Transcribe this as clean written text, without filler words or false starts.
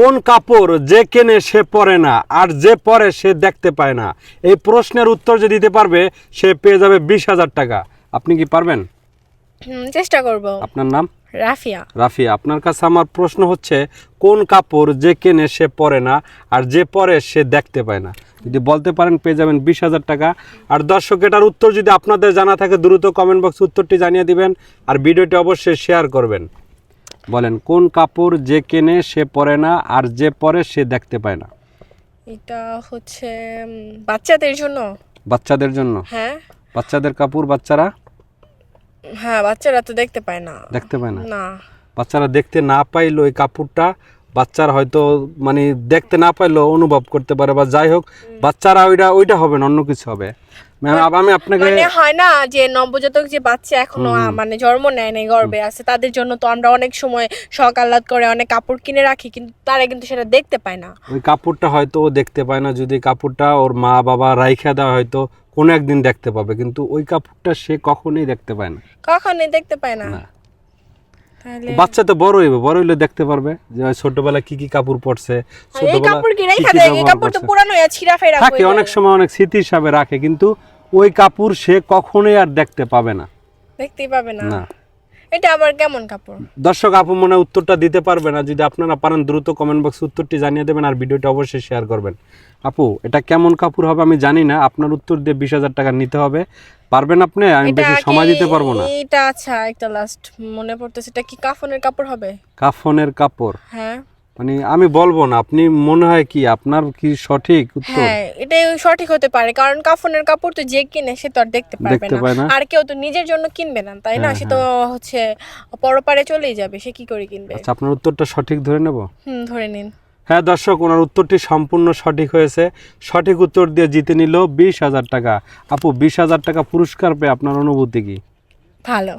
কোন কাপড় যে কেনে সে পরে না আর যে পরে সে দেখতে পায় না? এই প্রশ্নের উত্তর যে দিতে পারবে সে পেয়ে যাবে 20,000 টাকা। আপনি কি পারবেন? চেষ্টা করব। আপনার নাম? রাফিয়া। রাফিয়া, আপনার কাছে আমার প্রশ্ন হচ্ছে কোন কাপড় যে কেনে সে পরে না আর যে পরে সে দেখতে পায় না? যদি বলতে পারেন পেয়ে যাবেন 20,000 টাকা। আর দর্শক, এটার উত্তর যদি আপনাদের জানা থাকে দ্রুত কমেন্ট বক্সে উত্তরটি জানিয়ে দিবেন আর ভিডিওটি অবশ্যই শেয়ার করবেন। বলেন, কোন কাপড় যে কেনে সে পরে না আর যে পরে সে দেখতে পায় না? এটা হচ্ছে বাচ্চাদের জন্য। বাচ্চাদের জন্য? হ্যাঁ বাচ্চাদের কাপড় বাচ্চারা হ্যাঁ, বাচ্চারা তো দেখতে পায় না। দেখতে পায় না? না, বাচ্চারা দেখতে না পাইলো ওই কাপড়টা বাচ্চারা হয়তো মানে দেখতে না পাইলেও অনুভব করতে পারে, বা যাই হোক বাচ্চারা ওইটা হবে না, অন্য কিছু হবে। আমি আপনাকে মানে হয় না যে নবজাতক যে বাচ্চা এখনো মানে জন্ম নেয় নাই, গর্ভে আছে, তাদের জন্য তো আমরা অনেক সময় শখ আহ্লাদ করে অনেক কাপড় কিনে রাখি, কিন্তু তারা কিন্তু সেটা দেখতে পায় না। ওই কাপড়টা হয়তো ও দেখতে পায় না, যদি কাপড়টা ওর মা বাবা রাইখা দেওয়া হয়তো কোনো একদিন দেখতে পাবে, কিন্তু ওই কাপড়টা সে কখনোই দেখতে পায় না। কখনোই দেখতে পায় না। না। তাহলে বাচ্চা তো বড় হইলে দেখতে পারবে যে ছোটবেলায় কি কি কাপড় পরছে, এই ছোটবেলায় কাপড় কি কি রাইখা কি দেয়? এই ব্যবহার কাপড় তো করছে। পুরানো হয়ে ছিঁড়া ফেরা থাকে অনেক সময় অনেক স্মৃতি হিসাবে রাখে, কিন্তু ওই কাপড় সে কখনোই আর দেখতে পাবে না। দেখতেই পাবে না। না। এটা আবার কেমন কাপড়? দর্শক, আপু মনে হয় উত্তরটা দিতে পারবে না। যদি আপনারা পারেন দ্রুত কমেন্ট বক্সে উত্তরটি জানিয়ে দেবেন আর ভিডিওটা অবশ্যই শেয়ার করবেন। আপু, এটা কেমন কাপড় হবে আমি জানি না, আপনার উত্তর দিয়ে 20,000 টাকা নিতে হবে। পারবেন আপনি? আমি এটা বেশি সময় দিতে পারবো না। এটা আচ্ছা, একটা লাস্ট মনে পড়তেছে, এটা কি কাফনের কাপড় হবে? কাফনের কাপড়? হ্যাঁ মানে আমি বলবো না, আপনি মনে হয় কি আপনার কি সঠিক উত্তর? হ্যাঁ, এটাই সঠিক হতে পারে, কারণ কাফনের কাপড় তো যে কিনে সে তো আর দেখতে পারবে দেখতে পায় না। আর কেউ তো নিজের জন্য কিনবে না, তাই না? হ্যাঁ, সে তো হচ্ছে পরপারে চলেই যাবে, সে কি করে কিনবে? আচ্ছা, আপনার উত্তরটা সঠিক ধরে নেব? ধরে নিন। হ্যাঁ দর্শক, ওনার উত্তরটি সম্পূর্ণ সঠিক হয়েছে। সঠিক উত্তর দিয়ে জিতে নিল 20,000 টাকা। আপু, 20,000 টাকা পুরস্কার পেয়ে আপনার অনুভূতি কি? ভালো।